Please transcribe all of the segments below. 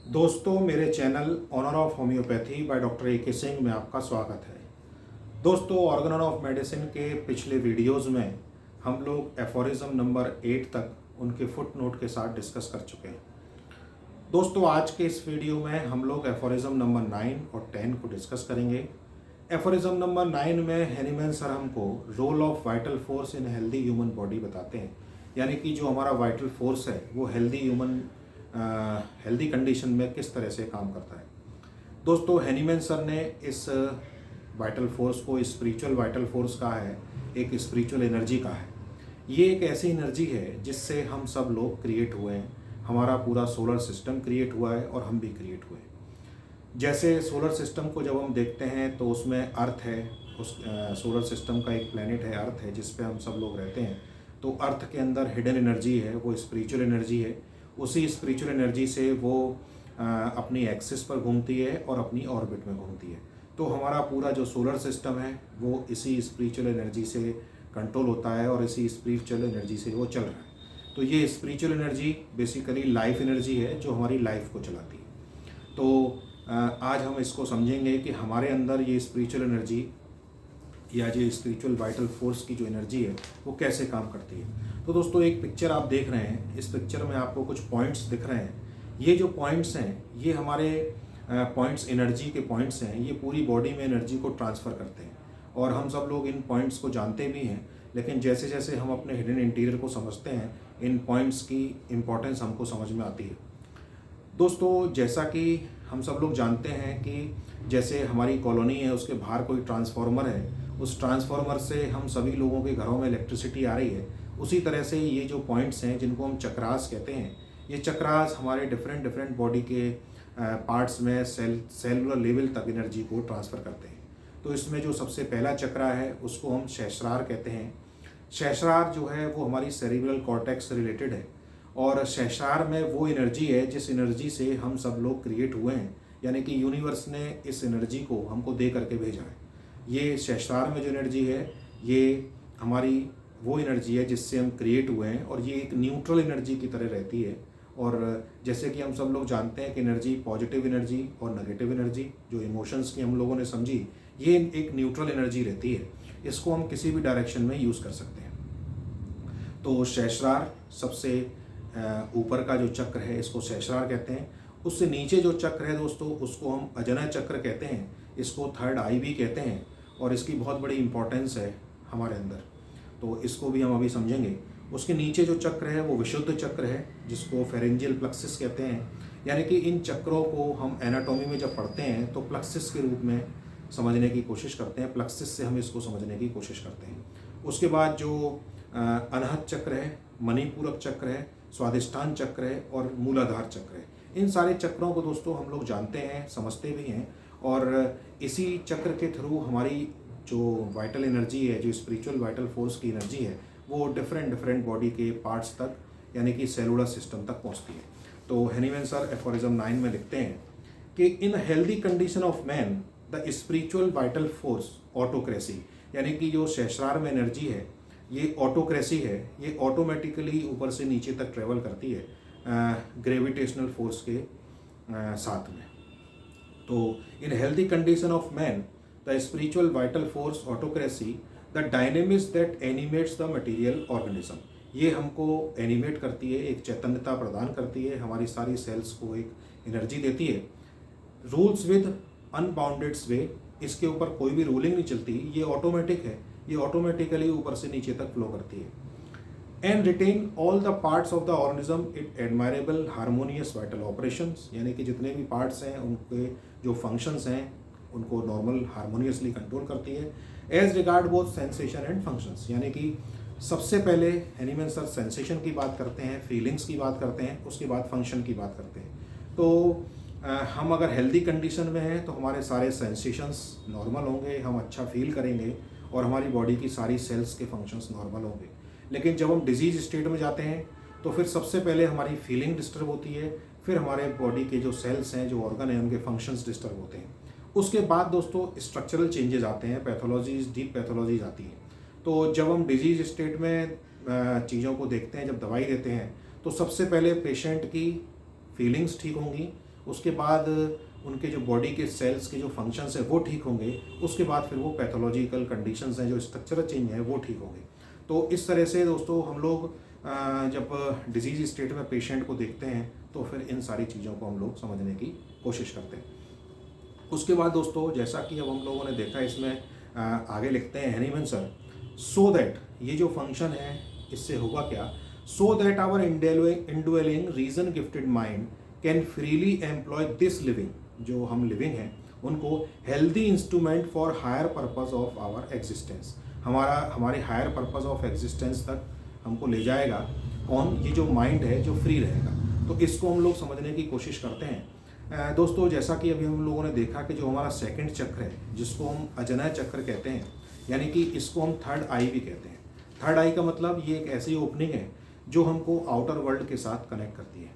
दोस्तों, मेरे channel honour of homeopathy by doctor A K Singh में आपका स्वागत है। दोस्तों, ऑर्गन ऑफ मेडिसिन के पिछले वीडियोस में हम लोग एफोरिज्म नंबर 8 तक उनके फुट नोट के साथ डिस्कस कर चुके हैं। दोस्तों, आज के इस वीडियो में हम लोग एफोरिज्म नंबर 9 और 10 को डिस्कस करेंगे। एफोरिज्म नंबर 9 में हैनीमैन सर हमको role of vital force in healthy human body बताते हैं, यानी कि जो हमारा वाइटल फोर्स है वो हेल्दी कंडीशन में किस तरह से काम करता है। दोस्तों, हैनीमैन सर ने इस वाइटल फोर्स को स्पिरिचुअल वाइटल फोर्स कहा है, एक स्पिरिचुअल एनर्जी कहा है। ये एक ऐसी एनर्जी है जिससे हम सब लोग क्रिएट हुए हैं, हमारा पूरा सोलर सिस्टम क्रिएट हुआ है और हम भी क्रिएट हुए हैं। जैसे सोलर सिस्टम को जब हम देखते हैं तो उसमें अर्थ है, उस सोलर सिस्टम का एक प्लैनेट है, अर्थ है, जिस पे हम सब लोग रहते हैं। तो अर्थ के अंदर हिडन एनर्जी है, वो स्पिरिचुअल एनर्जी है। उसी स्पिरिचुअल एनर्जी से वो अपनी एक्सिस पर घूमती है और अपनी ऑर्बिट में घूमती है। तो हमारा पूरा जो सोलर सिस्टम है वो इसी स्पिरिचुअल एनर्जी से कंट्रोल होता है और इसी स्पिरिचुअल एनर्जी से वो चल रहा है। तो ये spiritual energy basically life energy है जो हमारी लाइफ को चलाती है। तो आज हम इसको समझेंगे कि हमारे अंदर ये स्पिरिचुअल एनर्जी या जो स्पिरिचुअल वाइटल फोर्स की जो एनर्जी है वो कैसे काम करती है। तो दोस्तों, एक पिक्चर आप देख रहे हैं, इस पिक्चर में आपको कुछ पॉइंट्स दिख रहे हैं। ये जो पॉइंट्स हैं ये हमारे पॉइंट्स एनर्जी के पॉइंट्स हैं। ये पूरी बॉडी में एनर्जी को ट्रांसफ़र करते हैं और हम सब लोग इन पॉइंट्स को जानते भी हैं। लेकिन जैसे जैसे हम अपने हिडन इंटीरियर को समझते हैं, इन पॉइंट्स की इम्पोर्टेंस हमको समझ में आती है। दोस्तों, जैसा कि हम सब लोग जानते हैं कि जैसे हमारी कॉलोनी है, उसके बाहर कोई ट्रांसफार्मर है, उस ट्रांसफार्मर से हम सभी लोगों के घरों में इलेक्ट्रिसिटी आ रही है। उसी तरह से ये जो पॉइंट्स हैं जिनको हम चक्रास कहते हैं, ये चक्रास हमारे डिफरेंट डिफरेंट बॉडी के पार्ट्स में सेलुलर लेवल तक एनर्जी को ट्रांसफ़र करते हैं। तो इसमें जो सबसे पहला चक्रा है उसको हम सहस्रार कहते हैं। सहस्रार जो है वो हमारी सेरिब्रल कॉर्टेक्स से रिलेटेड है और सहस्रार में वो एनर्जी है जिस एनर्जी से हम सब लोग क्रिएट हुए हैं, यानी कि यूनिवर्स ने इस एनर्जी को हमको दे करके भेजा है। ये सहस्रार में जो एनर्जी है ये हमारी वो एनर्जी है जिससे हम क्रिएट हुए हैं और ये एक न्यूट्रल एनर्जी की तरह रहती है। और जैसे कि हम सब लोग जानते हैं कि एनर्जी, पॉजिटिव एनर्जी और नेगेटिव एनर्जी जो इमोशंस की हम लोगों ने समझी, ये एक न्यूट्रल एनर्जी रहती है। इसको हम किसी भी डायरेक्शन में यूज़ कर सकते हैं। तो सहस्रार सबसे ऊपर का जो चक्र है इसको सहस्रार कहते हैं। उससे नीचे जो चक्र है दोस्तों उसको हम अजनय चक्र कहते हैं, इसको थर्ड आई भी कहते हैं और इसकी बहुत बड़ी इंपॉर्टेंस है हमारे अंदर। तो इसको भी हम अभी समझेंगे। उसके नीचे जो चक्र है वो विशुद्ध चक्र है जिसको फेरेंजियल प्लक्सिस कहते हैं। यानी कि इन चक्रों को हम एनाटॉमी में जब पढ़ते हैं तो प्लक्सिस के रूप में समझने की कोशिश करते हैं, प्लक्सिस से हम इसको समझने की कोशिश करते हैं। उसके बाद जो अनहत चक्र है, मणिपूरक चक्र है, स्वादिष्ठान चक्र है और मूलाधार चक्र है। इन सारे चक्रों को दोस्तों हम लोग जानते हैं, समझते भी हैं और इसी चक्र के थ्रू हमारी जो वाइटल एनर्जी है, जो स्पिरिचुअल वाइटल फोर्स की एनर्जी है, वो डिफरेंट डिफरेंट बॉडी के पार्ट्स तक यानी कि सेलुलर सिस्टम तक पहुंचती है। तो हैनीमैन सर एफोरिज्म 9 में लिखते हैं कि इन healthy condition of man the spiritual vital force autocracy, यानी कि जो सहस्रार में एनर्जी है ये ऑटोक्रेसी है, ये ऑटोमेटिकली ऊपर से नीचे तक ट्रेवल करती है ग्रेविटेशनल फोर्स के साथ में। तो इन healthy condition of man the spiritual vital force autocracy the dynamics that animates the material organism, ये हमको एनिमेट करती है, एक चैतन्यता प्रदान करती है, हमारी सारी सेल्स को एक एनर्जी देती है। रूल्स विद अनबाउंडेड वे, इसके ऊपर कोई भी रूलिंग नहीं चलती, ये ऑटोमेटिक है, ये ऑटोमेटिकली ऊपर से नीचे तक फ्लो करती है। And retain all the parts of the organism it admirable harmonious vital operations, यानी कि जितने भी पार्ट्स हैं उनके जो फंक्शंस हैं उनको नॉर्मल हारमोनियसली कंट्रोल करती है। As regard both sensation and functions, यानी कि सबसे पहले हैनीमैन सर सेंसेशन की बात करते हैं, फीलिंग्स की बात करते हैं, उसके बाद फंक्शन की बात करते हैं। तो हम अगर हेल्दी कंडीशन में हैं तो हमारे सारे सेंसेशंस नॉर्मल होंगे, हम अच्छा फील करेंगे और हमारी बॉडी की सारी सेल्स के फंक्शंस नॉर्मल होंगे। लेकिन जब हम डिजीज स्टेट में जाते हैं तो फिर सबसे पहले हमारी फीलिंग डिस्टर्ब होती है, फिर हमारे बॉडी के जो सेल्स हैं, जो ऑर्गन हैं, उनके फंक्शंस डिस्टर्ब होते हैं। उसके बाद दोस्तों स्ट्रक्चरल चेंजेस आते हैं, पैथोलॉजीज, डीप पैथोलॉजीज आती हैं। तो जब हम डिजीज स्टेट में चीज़ों को देखते हैं, जब दवाई देते हैं तो सबसे पहले पेशेंट की फीलिंग्स ठीक होंगी, उसके बाद उनके जो बॉडी के सेल्स के जो फंक्शंस है वो ठीक होंगे, उसके बाद फिर वो पैथोलॉजिकल कंडीशंस हैं, जो स्ट्रक्चरल चेंज है वो ठीक होंगे। तो इस तरह से दोस्तों हम लोग जब डिजीज स्टेट में पेशेंट को देखते हैं तो फिर इन सारी चीज़ों को हम लोग समझने की कोशिश करते हैं। उसके बाद दोस्तों जैसा कि अब हम लोगों ने देखा, इसमें आगे लिखते हैं हनीमैन सर, सो दैट, ये जो फंक्शन है इससे होगा क्या, so that our indwelling reason gifted mind can freely employ this living, जो हम लिविंग हैं उनको healthy instrument for higher purpose of our existence, हमारे हायर पर्पस ऑफ एग्जिस्टेंस तक हमको ले जाएगा कौन, ये जो माइंड है जो फ्री रहेगा। तो इसको हम लोग समझने की कोशिश करते हैं। दोस्तों जैसा कि अभी हम लोगों ने देखा कि जो हमारा सेकंड चक्र है जिसको हम अजनय चक्र कहते हैं, यानी कि इसको हम थर्ड आई भी कहते हैं। थर्ड आई का मतलब ये एक ऐसी ओपनिंग है जो हमको आउटर वर्ल्ड के साथ कनेक्ट करती है,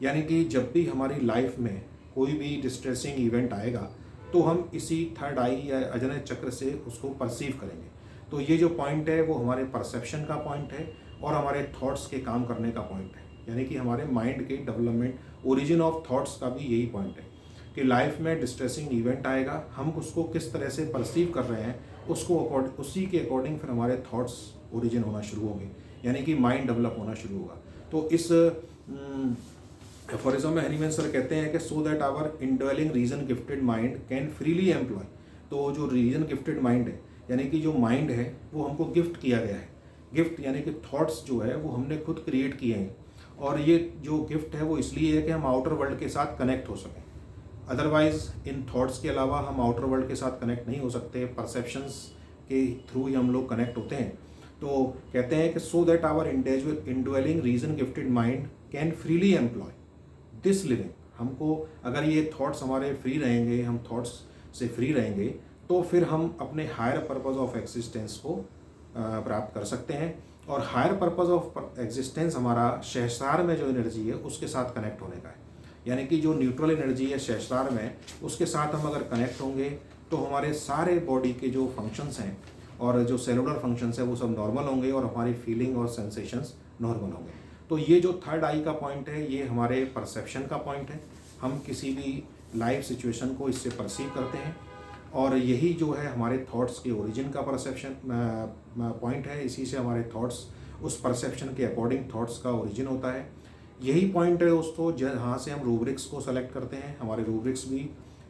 यानी कि जब भी हमारी लाइफ में कोई भी डिस्ट्रेसिंग इवेंट आएगा तो हम इसी थर्ड आई या अजनय चक्र से उसको परसीव करेंगे। तो ये जो पॉइंट है वो हमारे परसेप्शन का पॉइंट है और हमारे थॉट्स के काम करने का पॉइंट है, यानी कि हमारे माइंड के डेवलपमेंट, ओरिजिन ऑफ थॉट्स का भी यही पॉइंट है कि लाइफ में डिस्ट्रेसिंग इवेंट आएगा, हम उसको किस तरह से परसीव कर रहे हैं उसको उसी के अकॉर्डिंग फिर हमारे थॉट्स ओरिजिन होना शुरू होंगे, यानी कि माइंड डेवलप होना शुरू होगा। तो इस एफोरिज्म में हनीमैन सर कहते हैं कि so that our indwelling reason gifted mind can freely employ, तो जो रीजन गिफ्टेड माइंड है यानी कि जो माइंड है वो हमको गिफ्ट किया गया है। गिफ्ट यानी कि थॉट्स जो है वो हमने खुद क्रिएट किए हैं, और ये जो गिफ्ट है वो इसलिए है कि हम आउटर वर्ल्ड के साथ कनेक्ट हो सकें। अदरवाइज इन थॉट्स के अलावा हम आउटर वर्ल्ड के साथ कनेक्ट नहीं हो सकते, परसेप्शंस के थ्रू ही हम लोग कनेक्ट होते हैं। तो कहते हैं कि so that our indwelling reason gifted mind can freely employ this living, हमको अगर ये थॉट्स हमारे फ्री रहेंगे, हम थॉट्स से फ्री रहेंगे तो फिर हम अपने हायर पर्पस ऑफ एग्जिस्टेंस को प्राप्त कर सकते हैं। और हायर पर्पस ऑफ एग्जिस्टेंस हमारा सहस्रार में जो एनर्जी है उसके साथ कनेक्ट होने का है, यानी कि जो न्यूट्रल एनर्जी है सहस्रार में उसके साथ हम अगर कनेक्ट होंगे तो हमारे सारे बॉडी के जो फंक्शंस हैं और जो सेलुलर फंक्शंस है वो सब नॉर्मल होंगे और हमारी फीलिंग और सेंसेशंस नॉर्मल होंगे। तो ये जो थर्ड आई का पॉइंट है ये हमारे परसेप्शन का पॉइंट है, हम किसी भी लाइफ सिचुएशन को इससे परसीव करते हैं, और यही जो है हमारे थॉट्स के ओरिजिन का परसेप्शन पॉइंट है, इसी से हमारे थॉट्स उस परसेप्शन के अकॉर्डिंग थॉट्स का ओरिजिन होता है। यही पॉइंट है दोस्तों जहाँ से हम रूब्रिक्स को सेलेक्ट करते हैं, हमारे रूब्रिक्स भी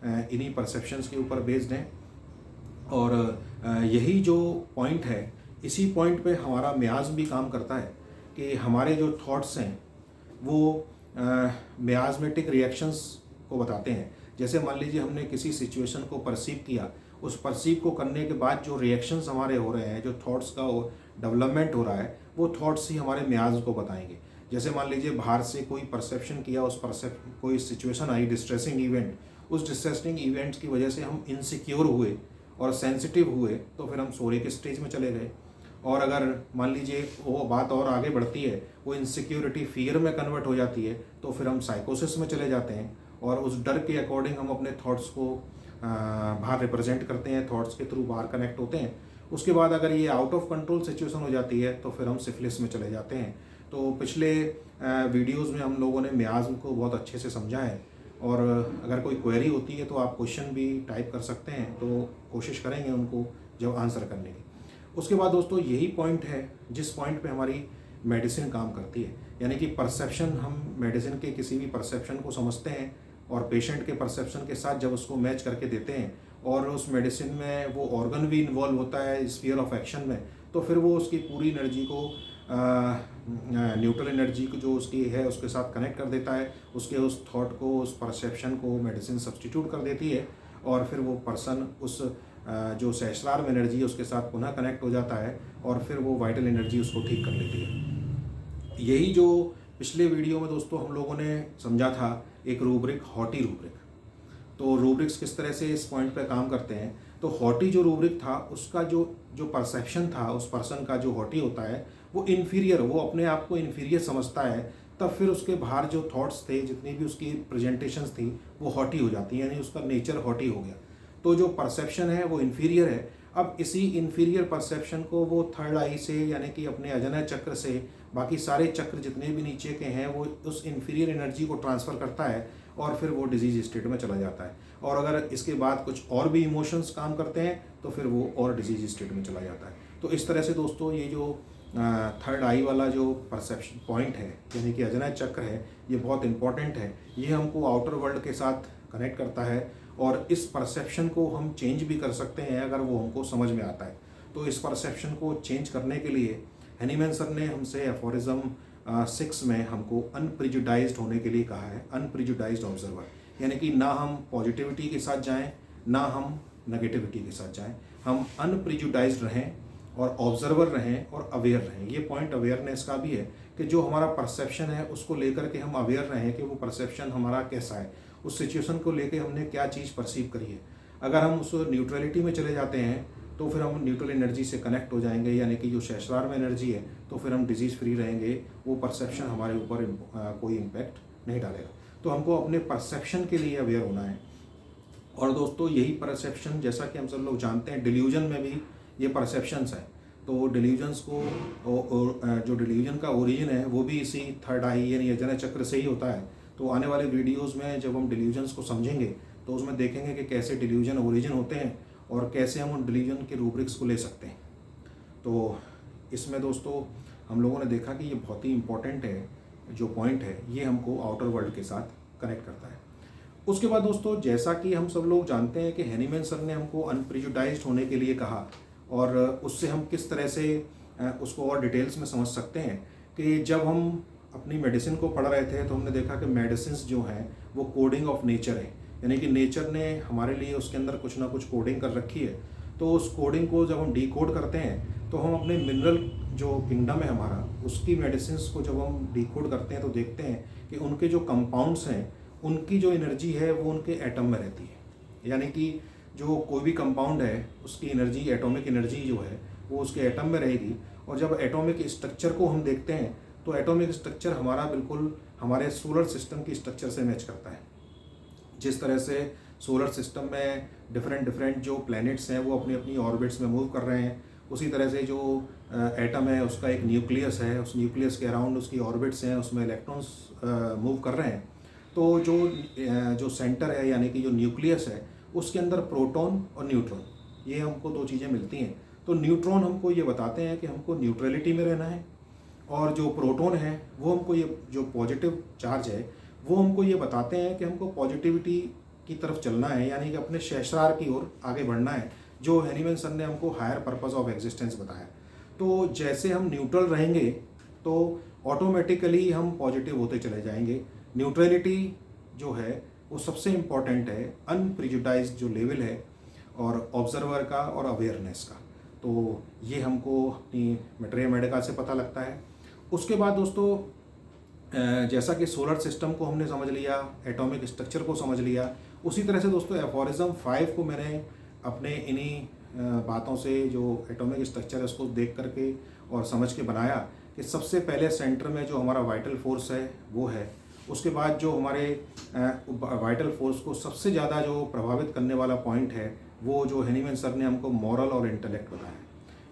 इन्हीं परसेप्शंस के ऊपर बेस्ड हैं, और यही जो पॉइंट है इसी पॉइंट पे हमारा म्याज भी काम करता है कि हमारे जो थॉट्स हैं वो म्याजमेटिक रिएक्शंस को बताते हैं। जैसे मान लीजिए हमने किसी सिचुएशन को परसीव किया, उस परसीव को करने के बाद जो रिएक्शंस हमारे हो रहे हैं, जो थॉट्स का डेवलपमेंट हो रहा है, वो थॉट्स ही हमारे म्याज को बताएंगे। जैसे मान लीजिए बाहर से कोई परसेप्शन किया, कोई सिचुएशन आई डिस्ट्रेसिंग इवेंट, उस डिस्ट्रेसिंग इवेंट्स की वजह से हम इनसिक्योर हुए और सेंसिटिव हुए तो फिर हम सोरे के स्टेज में चले गए। और अगर मान लीजिए वो बात और आगे बढ़ती है, वो इनसिक्योरिटी फियर में कन्वर्ट हो जाती है तो फिर हम साइकोसिस में चले जाते हैं, और उस डर के अकॉर्डिंग हम अपने थॉट्स को बाहर रिप्रेजेंट करते हैं, थॉट्स के थ्रू बाहर कनेक्ट होते हैं। उसके बाद अगर ये आउट ऑफ कंट्रोल सिचुएशन हो जाती है तो फिर हम सिफिलिस में चले जाते हैं। तो पिछले वीडियोस में हम लोगों ने म्याज़ को बहुत अच्छे से समझा है, और अगर कोई क्वेरी होती है तो आप क्वेश्चन भी टाइप कर सकते हैं, तो कोशिश करेंगे उनको जब आंसर करने की। उसके बाद दोस्तों यही पॉइंट है जिस पॉइंट पे हमारी मेडिसिन काम करती है, यानी कि परसेप्शन, हम मेडिसिन के किसी भी परसेप्शन को समझते हैं और पेशेंट के परसेप्शन के साथ जब उसको मैच करके देते हैं और उस मेडिसिन में वो ऑर्गन भी इन्वॉल्व होता है स्फीयर ऑफ एक्शन में, तो फिर वो उसकी पूरी एनर्जी को न्यूट्रल एनर्जी को जो उसकी है उसके साथ कनेक्ट कर देता है, उसके उस थॉट को, उस परसेप्शन को मेडिसिन सब्सटीट्यूट कर देती है, और फिर वो पर्सन उस जो सहस्रार में एनर्जी है उसके साथ पुनः कनेक्ट हो जाता है, और फिर वो वाइटल एनर्जी उसको ठीक कर लेती है। यही जो पिछले वीडियो में दोस्तों हम लोगों ने समझा था एक रूब्रिक, हॉटी रूब्रिक। तो रूब्रिक्स किस तरह से इस पॉइंट पे काम करते हैं, तो हॉटी जो रूब्रिक था उसका जो परसेप्शन था उस पर्सन का, जो हॉटी होता है वो इन्फीरियर, वो अपने आप को इन्फीरियर समझता है, तब फिर उसके बाहर जो थॉट्स थे, जितनी भी उसकी प्रेजेंटेशंस थी वो हॉटी हो जाती हैं, यानी उसका नेचर हॉटी हो गया। तो जो परसेप्शन है वो इन्फीरियर है। अब इसी इन्फीरियर परसेप्शन को वो थर्ड आई से यानी कि अपने अजनय चक्र से बाकी सारे चक्र जितने भी नीचे के हैं वो उस इन्फीरियर एनर्जी को ट्रांसफ़र करता है और फिर वो डिजीज स्टेट में चला जाता है। और अगर इसके बाद कुछ और भी इमोशंस काम करते हैं तो फिर वो और डिजीज स्टेट में चला जाता है। तो इस तरह से दोस्तों ये जो थर्ड आई वाला जो परसेप्शन पॉइंट है यानी कि अजनय चक्र है, ये बहुत इंपॉर्टेंट है। ये हमको आउटर वर्ल्ड के साथ कनेक्ट करता है और इस परसेप्शन को हम चेंज भी कर सकते हैं अगर वो हमको समझ में आता है। तो इस परसेप्शन को चेंज करने के लिए हैनीमैन सर ने हमसे एफोरिज्म 6 में हमको अनप्रिजुडाइज्ड होने के लिए कहा है। अनप्रिजुडाइज्ड ऑब्जर्वर यानी कि ना हम पॉजिटिविटी के साथ जाएं ना हम नेगेटिविटी के साथ जाएं, हम अनप्रिजुडाइज्ड रहें और ऑब्जर्वर रहें और अवेयर रहें। ये पॉइंट अवेयरनेस का भी है कि जो हमारा परसेप्शन है उसको लेकर के हम अवेयर रहें कि वो परसेप्शन हमारा कैसा है, उस सिचुएशन को लेके हमने क्या चीज़ परसीव करी है। अगर हम उस न्यूट्रलिटी में चले जाते हैं तो फिर हम न्यूट्रल एनर्जी से कनेक्ट हो जाएंगे यानी कि जो सहस्रार में एनर्जी है, तो फिर हम डिजीज़ फ्री रहेंगे, वो परसेप्शन हमारे ऊपर कोई इम्पैक्ट नहीं डालेगा। तो हमको अपने परसेप्शन के लिए अवेयर होना है। और दोस्तों यही परसेप्शन, जैसा कि हम सब लोग जानते हैं, डिल्यूजन में भी ये परसेप्शंस हैं। तो डिल्यूजन्स को जो डिल्यूजन का ओरिजिन है वो भी इसी थर्ड आई यानी अजनय चक्र से ही होता है। तो आने वाले वीडियोस में जब हम डिल्यूजन्स को समझेंगे तो उसमें देखेंगे कि कैसे डिल्यूजन ओरिजिन होते हैं और कैसे हम उन डिल्यूजन के रूब्रिक्स को ले सकते हैं। तो इसमें दोस्तों हम लोगों ने देखा कि ये बहुत ही इम्पोर्टेंट है, जो पॉइंट है ये हमको आउटर वर्ल्ड के साथ कनेक्ट करता है। उसके बाद दोस्तों जैसा कि हम सब लोग जानते हैं कि हैनीमैन सर ने हमको अनप्रिजुडाइज्ड होने के लिए कहा और उससे हम किस तरह से उसको और डिटेल्स में समझ सकते हैं कि जब हम अपनी मेडिसिन को पढ़ रहे थे तो हमने देखा कि मेडिसिन जो हैं वो कोडिंग ऑफ नेचर है, यानी कि नेचर ने हमारे लिए उसके अंदर कुछ ना कुछ कोडिंग कर रखी है। तो उस कोडिंग को जब हम डिकोड करते हैं तो हम अपने मिनरल जो किंगडम है हमारा, उसकी मेडिसिन को जब हम डिकोड करते हैं तो देखते हैं कि उनके जो कंपाउंड्स हैं उनकी जो एनर्जी है वो उनके एटम में रहती है। यानी कि जो कोई भी कंपाउंड है उसकी एनर्जी, एटॉमिक एनर्जी जो है वो उसके एटम में रहेगी। और जब एटॉमिक स्ट्रक्चर को हम देखते हैं तो एटॉमिक स्ट्रक्चर हमारा बिल्कुल हमारे सोलर सिस्टम की स्ट्रक्चर से मैच करता है। जिस तरह से सोलर सिस्टम में डिफरेंट जो प्लैनेट्स हैं वो अपनी अपनी ऑर्बिट्स में मूव कर रहे हैं, उसी तरह से जो एटम है उसका एक न्यूक्लियस है, उस न्यूक्लियस के अराउंड उसकी ऑर्बिट्स हैं, उसमें इलेक्ट्रॉन्स मूव कर रहे हैं। तो जो सेंटर है यानी कि जो न्यूक्लियस है उसके अंदर प्रोटॉन और न्यूट्रॉन, ये हमको दो चीज़ें मिलती हैं। तो न्यूट्रॉन हमको ये बताते हैं कि हमको न्यूट्रलिटी में रहना है और जो प्रोटॉन है वो हमको ये जो पॉजिटिव चार्ज है वो हमको ये बताते हैं कि हमको पॉजिटिविटी की तरफ चलना है, यानी कि अपने सहस्रार की ओर आगे बढ़ना है, जो हैनीमैन सर ने हमको हायर पर्पस ऑफ एग्जिस्टेंस बताया। तो जैसे हम न्यूट्रल रहेंगे तो ऑटोमेटिकली हम पॉजिटिव होते चले जाएंगे। न्यूट्रलिटी जो है वो सबसे इम्पॉर्टेंट है, अनप्रिजुडाइज्ड जो लेवल है और ऑब्जर्वर का और अवेयरनेस का। तो ये हमको अपनी मैटेरिया मेडिका से पता लगता है। उसके बाद दोस्तों जैसा कि सोलर सिस्टम को हमने समझ लिया, एटॉमिक स्ट्रक्चर को समझ लिया, उसी तरह से दोस्तों एफोरिज्म 5 को मैंने अपने इन्हीं बातों से जो एटॉमिक स्ट्रक्चर है उसको देख करके और समझ के बनाया कि सबसे पहले सेंटर में जो हमारा वाइटल फोर्स है वो है। उसके बाद जो हमारे वाइटल फोर्स को सबसे ज़्यादा जो प्रभावित करने वाला पॉइंट है वो जो हैनीमैन सर ने हमको मॉरल और इंटेलेक्ट बताया,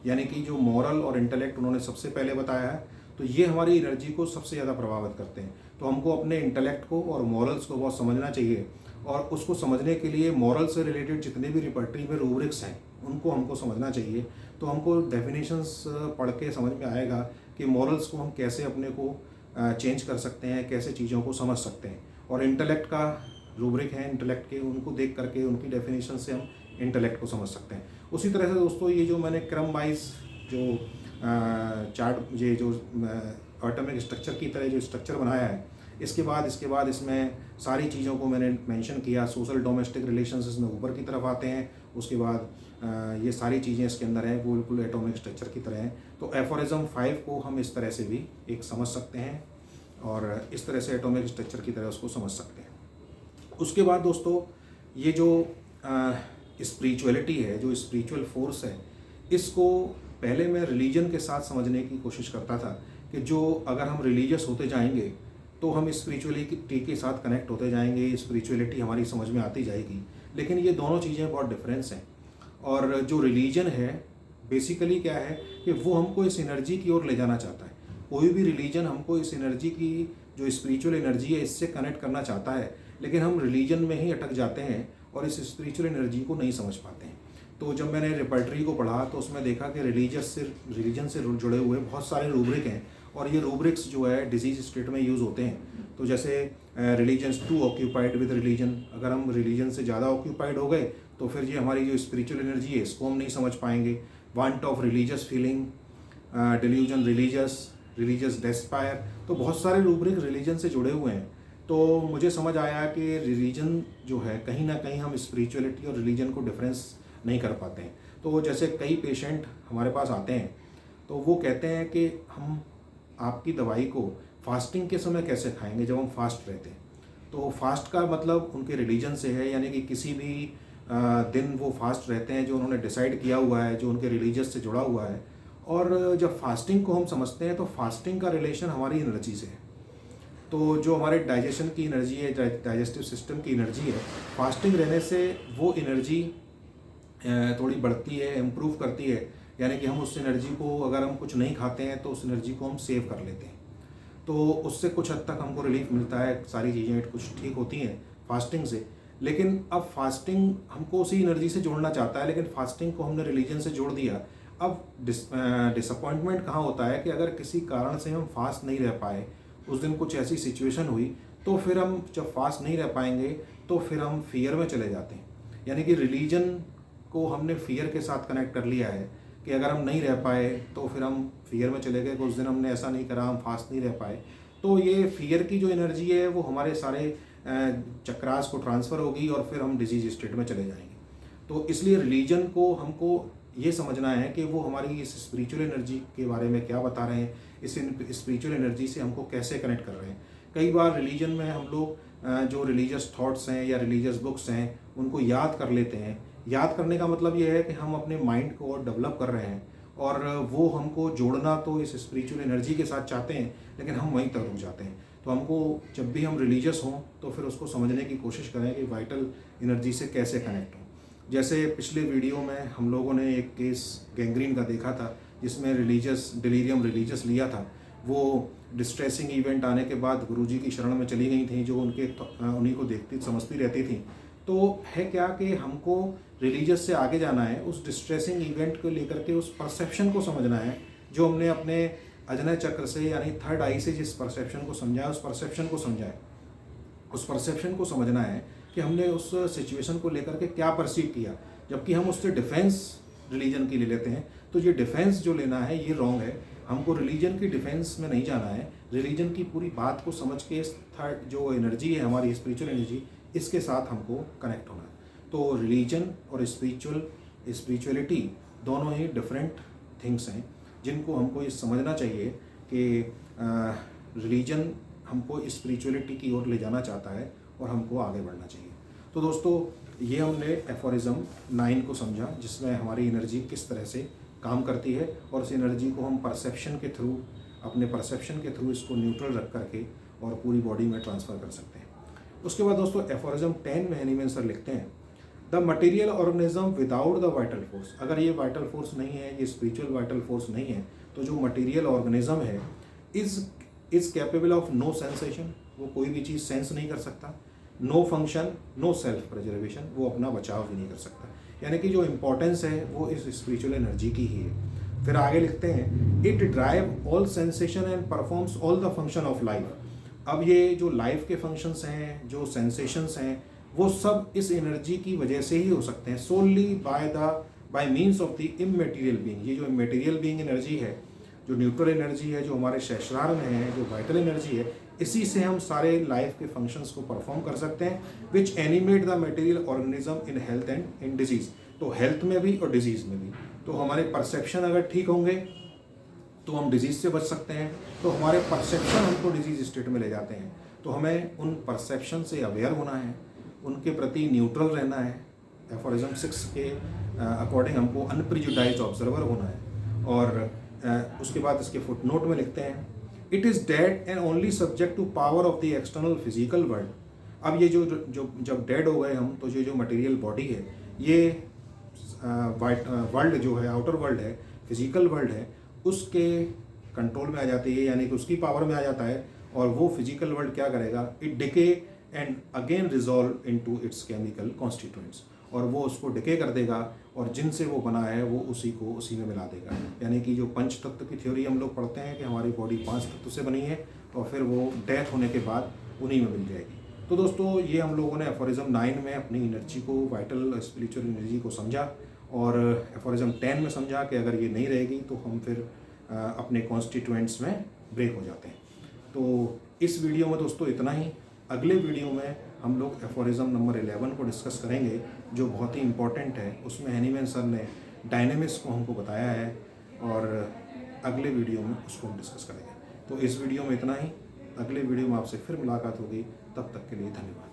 यानी कि जो मॉरल और इंटेलेक्ट उन्होंने सबसे पहले बताया है। तो ये हमारी एनर्जी को सबसे ज़्यादा प्रभावित करते हैं। तो हमको अपने इंटेलेक्ट को और मॉरल्स को बहुत समझना चाहिए और उसको समझने के लिए मॉरल से रिलेटेड जितने भी रिपर्टरी में रूब्रिक्स हैं उनको हमको समझना चाहिए। तो हमको डेफिनेशंस पढ़ के समझ में आएगा कि मॉरल्स को हम कैसे अपने को चेंज कर सकते हैं, कैसे चीज़ों को समझ सकते हैं। और इंटेलेक्ट का रूब्रिक है इंटेलेक्ट के, उनको देख करके उनकी डेफिनेशन से हम इंटेलेक्ट को समझ सकते हैं। उसी तरह से दोस्तों ये जो मैंने क्रम वाइज जो चार्ट, ये जो एटॉमिक स्ट्रक्चर की तरह जो स्ट्रक्चर बनाया है, इसके बाद इसमें सारी चीज़ों को मैंने मेंशन किया। सोशल डोमेस्टिक रिलेशंस इसमें ऊपर की तरफ आते हैं। उसके बाद ये सारी चीज़ें इसके अंदर हैं, वो बिल्कुल एटॉमिक स्ट्रक्चर की तरह हैं। तो एफोरिज्म 5 को हम इस तरह से भी एक समझ सकते हैं और इस तरह से एटॉमिक स्ट्रक्चर की तरह उसको समझ सकते हैं। उसके बाद दोस्तों ये जो स्पिरिचुअलिटी है, जो स्पिरिचुअल फोर्स है, इसको पहले मैं रिलीजन के साथ समझने की कोशिश करता था कि जो अगर हम रिलीजियस होते जाएंगे तो हम स्पिरिचुअलिटी के साथ कनेक्ट होते जाएंगे, स्पिरिचुअलिटी हमारी समझ में आती जाएगी। लेकिन ये दोनों चीज़ें बहुत डिफरेंस हैं और जो रिलीजन है बेसिकली क्या है कि वो हमको इस एनर्जी की ओर ले जाना चाहता है। कोई भी रिलीजन हमको इस एनर्जी की, जो स्पिरिचुअल एनर्जी है, इससे कनेक्ट करना चाहता है, लेकिन हम रिलीजन में ही अटक जाते हैं और इस स्पिरिचुअल एनर्जी को नहीं समझ पाते हैं। तो जब मैंने रिपर्टरी को पढ़ा तो उसमें देखा कि रिलीजन से जुड़े हुए बहुत सारे रूब्रिक हैं, और ये रूब्रिक्स जो है डिजीज स्टेट में यूज़ होते हैं। तो जैसे religions to occupied with religion, अगर हम रिलीजन से ज़्यादा ऑक्यूपाइड हो गए तो फिर ये हमारी जो स्पिरिचुअल एनर्जी है इसको हम नहीं समझ पाएंगे। Want of religious feeling, delusion religious despair, तो बहुत सारे रूब्रिक रिलीजन से जुड़े हुए हैं। तो मुझे समझ आया कि रिलीजन जो है कहीं ना कहीं हम स्पिरिचुअलिटी और रिलीजन को डिफरेंस नहीं कर पाते हैं। तो जैसे कई पेशेंट हमारे पास आते हैं तो वो कहते हैं कि हम आपकी दवाई को फास्टिंग के समय कैसे खाएंगे जब हम फास्ट रहते हैं। तो फास्ट का मतलब उनके रिलीजन से है, यानी कि किसी भी दिन वो फास्ट रहते हैं जो उन्होंने डिसाइड किया हुआ है, जो उनके रिलीजियस से जुड़ा हुआ है। और जब फास्टिंग को हम समझते हैं तो फास्टिंग का रिलेशन हमारी एनर्जी से है। तो जो हमारे डाइजेशन की एनर्जी है, डाइजेस्टिव सिस्टम की एनर्जी है, फास्टिंग रहने से वो एनर्जी थोड़ी बढ़ती है, इम्प्रूव करती है। यानी कि हम उस एनर्जी को, अगर हम कुछ नहीं खाते हैं तो उस एनर्जी को हम सेव कर लेते हैं। तो उससे कुछ हद तक हमको रिलीफ मिलता है, सारी चीज़ें कुछ ठीक होती हैं फास्टिंग से। लेकिन अब फास्टिंग हमको उसी एनर्जी से जोड़ना चाहता है, लेकिन फास्टिंग को हमने रिलीजन से जोड़ दिया। अब डिसअपॉइंटमेंट कहाँ होता है कि अगर किसी कारण से हम फास्ट नहीं रह पाए, उस दिन कुछ ऐसी सिचुएशन हुई, तो फिर हम जब फास्ट नहीं रह पाएंगे तो फिर हम फियर में चले जाते हैं। यानी कि रिलीजन को हमने फियर के साथ कनेक्ट कर लिया है कि अगर हम नहीं रह पाए तो फिर हम फियर में चले गए कि उस दिन हमने ऐसा नहीं करा, हम फास्ट नहीं रह पाए। तो ये फियर की जो एनर्जी है वो हमारे सारे चक्रास को ट्रांसफ़र होगी और फिर हम डिजीज स्टेट में चले जाएंगे। तो इसलिए रिलीजन को हमको ये समझना है कि वो हमारी इस स्पिरिचुअल एनर्जी के बारे में क्या बता रहे हैं, इस स्पिरिचुअल एनर्जी से हमको कैसे कनेक्ट कर रहे हैं। कई बार रिलीजन में हम लोग जो रिलीजियस थॉट्स हैं या रिलीजियस बुक्स हैं उनको याद कर लेते हैं। याद करने का मतलब ये है कि हम अपने माइंड को और डेवलप कर रहे हैं, और वो हमको जोड़ना तो इस स्पिरिचुअल एनर्जी के साथ चाहते हैं, लेकिन हम वहीं तक रुक जाते हैं। तो हमको जब भी हम रिलीजियस हों तो फिर उसको समझने की कोशिश करें कि वाइटल एनर्जी से कैसे कनेक्ट हों। जैसे पिछले वीडियो में हम लोगों ने एक केस गैंग्रीन का देखा था, जिसमें डिलीरियम रिलीजियस लिया था। वो डिस्ट्रेसिंग इवेंट आने के बाद गुरुजी की शरण में चली गई थी, जो उन्हीं को देखती समझती रहती थी। तो है क्या कि हमको रिलीजियस से आगे जाना है, उस डिस्ट्रेसिंग इवेंट को लेकर के उस परसेप्शन को समझना है जो हमने अपने अजनय चक्र से, यानी थर्ड आई से जिस परसेप्शन को समझा है, उस परसेप्शन को समझा है। उस परसेप्शन को समझना है कि हमने उस सिचुएशन को लेकर के क्या परसीव किया, जबकि हम उससे डिफेंस रिलीजन की ले लेते हैं। तो ये डिफेंस जो लेना है ये रॉन्ग है। हमको रिलीजन की डिफेंस में नहीं जाना है, रिलीजन की पूरी बात को समझ के इस थर्ड जो एनर्जी है हमारी स्पिरिचुअल एनर्जी, इसके साथ हमको कनेक्ट होना है। तो रिलीजन और स्पिरिचुअलिटी दोनों ही डिफरेंट थिंग्स हैं, जिनको हमको ये समझना चाहिए कि रिलीजन हमको स्पिरिचुअलिटी की ओर ले जाना चाहता है और हमको आगे बढ़ना चाहिए। तो दोस्तों, ये हमने एफोरिज्म 9 को समझा, जिसमें हमारी एनर्जी किस तरह से काम करती है, और उस एनर्जी को हम परसेप्शन के थ्रू, अपने परसेप्शन के थ्रू इसको न्यूट्रल रख करके और पूरी बॉडी में ट्रांसफ़र कर सकते हैं। उसके बाद दोस्तों एफोरिज्म 10 में हैनीमैन सर लिखते हैं, the material organism without the vital force. अगर ये वाइटल फोर्स नहीं है, ये स्पिरिचुअल वाइटल फोर्स नहीं है, तो जो मटीरियल ऑर्गेनिज्म है is capable of no sensation, वो कोई भी चीज़ सेंस नहीं कर सकता, no function, no self preservation, वो अपना बचाव भी नहीं कर सकता। यानी कि जो इम्पोर्टेंस है वो इस स्पिरिचुअल एनर्जी की ही है। फिर आगे लिखते हैं, it drive all sensation and performs all the function of life. अब ये जो लाइफ के फंक्शंस हैं, जो सेंसेशंस हैं, वो सब इस एनर्जी की वजह से ही हो सकते हैं, solely by means of the immaterial being. ये जो इममेटीरियल बीइंग एनर्जी है, जो न्यूट्रल एनर्जी है, जो हमारे सहस्रार में है, जो वाइटल एनर्जी है, इसी से हम सारे लाइफ के फंक्शंस को परफॉर्म कर सकते हैं, which animate the material organism in health and in disease. तो हेल्थ में भी और डिजीज़ में भी। तो हमारे परसेप्शन अगर ठीक होंगे तो हम डिजीज़ से बच सकते हैं। तो हमारे परसेप्शन हमको डिजीज़ स्टेट में ले जाते हैं। तो हमें उन परसेप्शन से अवेयर होना है, उनके प्रति न्यूट्रल रहना है। एफोरिज्म 6 के अकॉर्डिंग हमको अनप्रिजुडाइज्ड ऑब्जर्वर होना है। और उसके बाद इसके फुटनोट में लिखते हैं, it is dead and only subject to power of the external physical world. अब ये जो जब डेड हो गए हम, तो ये जो मटेरियल बॉडी है ये वर्ल्ड जो है, आउटर वर्ल्ड है, फिजिकल वर्ल्ड है, उसके कंट्रोल में आ जाती है, यानी कि उसकी पावर में आ जाता है। और वो फिजिकल वर्ल्ड क्या करेगा, it decay and again resolve into its chemical constituents, और वो उसको डिके कर देगा और जिनसे वो बना है वो उसी को उसी में मिला देगा। यानी कि जो पंच तत्व की थ्योरी हम लोग पढ़ते हैं कि हमारी बॉडी 5 तत्व से बनी है और फिर वो डेथ होने के बाद उन्हीं में मिल जाएगी। तो दोस्तों ये हम लोगों ने एफोरिज्म 9 में अपनी एनर्जी को, वाइटल स्पिरिचुअल एनर्जी को समझा, और एफोरिज्म 10 में समझा कि अगर ये नहीं रहेगी तो हम फिर अपने कॉन्स्टिट्यूएंट्स में ब्रेक हो जाते हैं। तो इस वीडियो में दोस्तों इतना ही। अगले वीडियो में हम लोग एफोरिज्म नंबर 11 को डिस्कस करेंगे, जो बहुत ही इम्पोर्टेंट है। उसमें हैनीमैन सर ने डायनेमिक्स को हमको बताया है, और अगले वीडियो में उसको हम डिस्कस करेंगे। तो इस वीडियो में इतना ही। अगले वीडियो में आपसे फिर मुलाकात होगी, तब तक के लिए धन्यवाद।